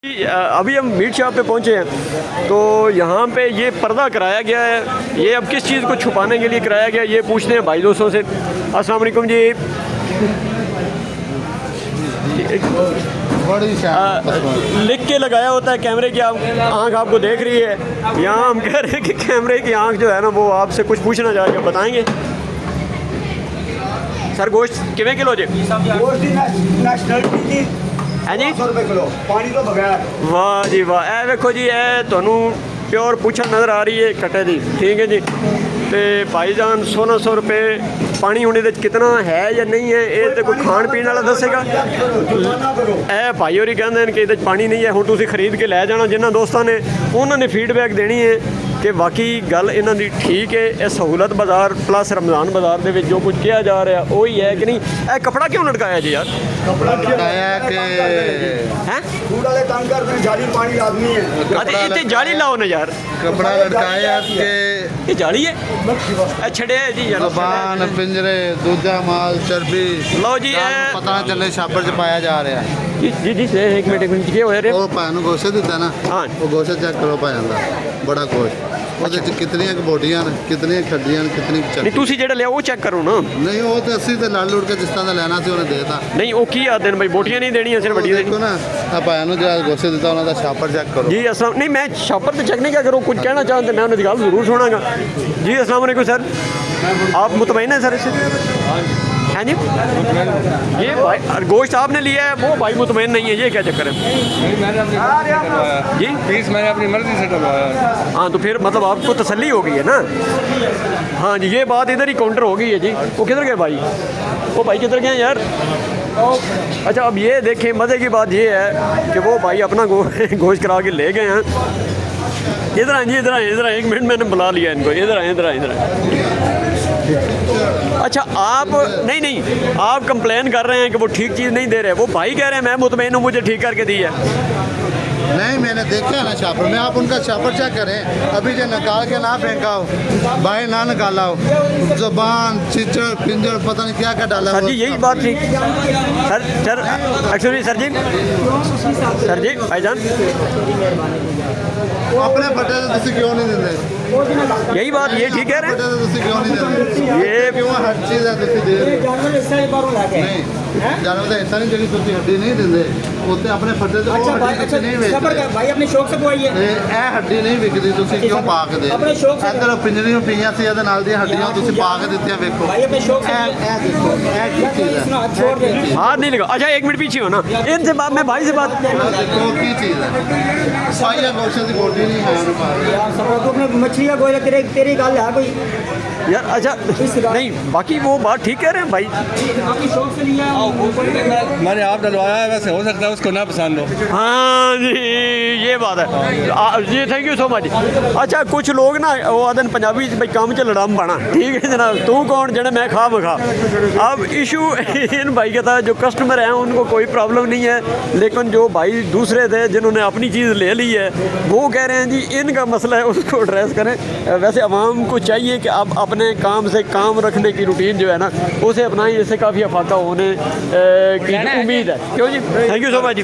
अभी हम meat shop पे पहुंचे हैं तो यहाँ पे ये पर्दा कराया गया है। ये अब किस चीज़ को छुपाने के लिए कराया गया ये पूछते हैं भाई दोस्तों से। अस्सलाम वालेकुम जी। लिख के लगाया होता है कैमरे की आँख आपको देख रही है। यहाँ हम कह रहे हैं कि कैमरे की आँख जो है ना वो आपसे कुछ पूछना चाह रहे बताएँगे। सर गोश्त किवें किलो जी? है जी पानी तो बगैर। वाह जी वाह। ए देखो जी ए तुहानू प्योर पूछा नज़र आ रही है कट्टे दी, ठीक है जी। तो भाईजान 1600 रुपये पानी होने दे कितना है या नहीं है ये तो कोई खाण पीने वाला दसेगा। ए भाई होरी कहते हैं कि ये पानी नहीं है, हुण तुसीं खरीद के लै जाना। जिन्होंने दोस्तों ने उन्होंने फीडबैक देनी है कि वाकई गल इन्हां दी ठीक है। यह सहूलत बाज़ार प्लस रमज़ान बाज़ार दे विच जो कुछ किया जा रहा वही है कि नहीं। यह कपड़ा क्यों लटकाया जी यार? कपड़ा लटकाया कि हैं फूड वाले तंग करते हैं, जाली पानी लाजमी है। इतने जाली लाओ ना यार। कपड़ा लटकाया कि ये जाली है छड़े जी यार। जबान पिंजरे दूजा माल चर्बी लो जी पता ना चले छापर च पाया जा रहा है। जी जी एक मिनट ये हो रहा वो भाई नूं गोश्त दिता ना, हाँ वो गोश्त चेक करो भाई दा बड़ा गोश्त ਉਹਦੇ ਚ ਕਿਤਨੀਆਂ ਬੋਡੀਆਂ ਨੇ ਕਿਤਨੀਆਂ ਖੱਡੀਆਂ ਨੇ ਕਿਤਨੀ नहीं ਚੱਕੀ। तुसी जेड़ा लिया वो चेक करो ना। ਨਹੀਂ ਉਹ ਤੇ ਅਸੀਂ ਤੇ ਲੜ ਲੁੜ ਕੇ ਜਿਸ ਤਰ੍ਹਾਂ ਦਾ ਲੈਣਾ ਸੀ ਉਹਨੇ ਦੇਤਾ। नहीं वो की आते हैं भाई बोटियां नहीं देनी सिर्फ बड़ी ਦੇਖੋ ਨਾ ਆ ਭਾਈ ਨੂੰ ਜਿਹੜਾ ਗੋਸ਼ਤ ਦਿੱਤਾ ਉਹਨਾਂ ਦਾ ਛਾਪਰ चेक करो। जी अस्सलाम नहीं मैं शॉपर पे चेक नहीं क्या करो कुछ कहना चाहते मैं उन्हें गल जरूर सुनागा। जी अस्सलाम वालेकुम सर, आप मुतमईन हैं सर इससे? हैं जी ये भाई गोश्त आपने लिया है वो भाई मुतमईन नहीं है, ये क्या चक्कर है? मैंने अपनी मर्जी से डलवाया जी फीस मैंने अपनी मर्जी से डलवाया। हाँ तो फिर मतलब आपको तसल्ली हो गई है ना। हाँ जी ये बात इधर ही काउंटर हो गई है जी। वो किधर गए भाई? वो भाई किधर गए यार? अच्छा अब ये देखें मज़े की बात ये है कि वो भाई अपना गोश्त करा के ले गए हैं। इधर आए जी इधर आए इधर आए, 1 मिनट मैंने बुला लिया इनको। इधर आए इधर आए इधर आए। अच्छा आप नहीं आप कंप्लेन कर रहे हैं कि वो ठीक चीज़ नहीं दे रहे। वो भाई कह रहे हैं मैं मुतमईन हूँ मुझे ठीक करके दी है। नहीं मैंने देखा ना छापर में, आप उनका छापर चेक करें। अभी जो निकाल के ना फेंका हो भाई ना निकाला हो जुबान चिचड़ पिंजड़ पता नहीं क्या क्या डाला सर जी यही बात थी सर एक्चुअली सर जी भाईजान अपने फटे से तुसी क्यों नहीं देते? यही बात ये ठीक कह रहे फटे से तुसी क्यों नहीं देते? ये क्यों हर चीज़ है तुसी दे रहे हो? नहीं जानवर का हिस्सा नहीं जड़ी तुसी हड्डी नहीं देते उत्ते अपने फटे से वो हड्डी नहीं बेचते भाई अपने शौक से पवाइए। ਇਹ ਹੱਡੀ ਨਹੀਂ ਵਿਕਦੀ ਤੁਸੀਂ ਕਿਉਂ ਪਾ ਕੇ ਦੇ? ਆਪਣੇ ਸ਼ੌਕ ਸੇ ਇੱਧਰ ਪਿੰਜਰੀਆਂ ਪਈਆਂ ਸੀ ਇਹਦੇ ਨਾਲ ਦੀਆਂ ਹੱਡੀਆਂ ਤੁਸੀਂ ਪਾ ਕੇ ਦਿੱਤੀਆਂ ਵੇਖੋ। भाई अपने शौक से ਇਹ ਦੇਖੋ ਇਹ ਕੀ ਚੀਜ਼ ਹੈ? इतना हाथ छोड़ दे। हाथ नहीं लगा। अच्छा 1 मिनट पीछे हो ना इनसे बात मैं भाई से बात ਦੇਖੋ ਕੀ ਚੀਜ਼ ਹੈ? ਸਾਈਆ ਗੋਸ਼ਤ ਦੀ ਬੋਡੀ ਨਹੀਂ ਹੈ ਉਹਨੂੰ ਪਾ ਕੇ। यार सब तो अपने मछली का गोला तेरी गल है कोई यार। अच्छा नहीं बाकी वो बात ठीक कह रहे हैं भाई। अपने शौक से लिया मैंने आप डलवाया है, वैसे हो सकता है उसको ना पसंद हो। हाँ जी ये बात है जी थैंक यू सो मच। अच्छा कुछ लोग ना वो आदन पंजाबी भाई काम च लड़ाम पाना ठीक है जनाब तू कौन जने मैं खा मखा। अब इशू इन भाई के था जो कस्टमर हैं उनको कोई प्रॉब्लम नहीं है, लेकिन जो भाई दूसरे थे जिन्होंने अपनी चीज़ ले ली है वो कह रहे हैं जी इनका मसला है उसको एड्रेस करें। वैसे आवाम को चाहिए कि आप अपने काम से काम रखने की रूटीन जो है ना उसे अपनाएं, इससे काफ़ी अफादा होने की उम्मीद है। क्यों जी thank you so much ji.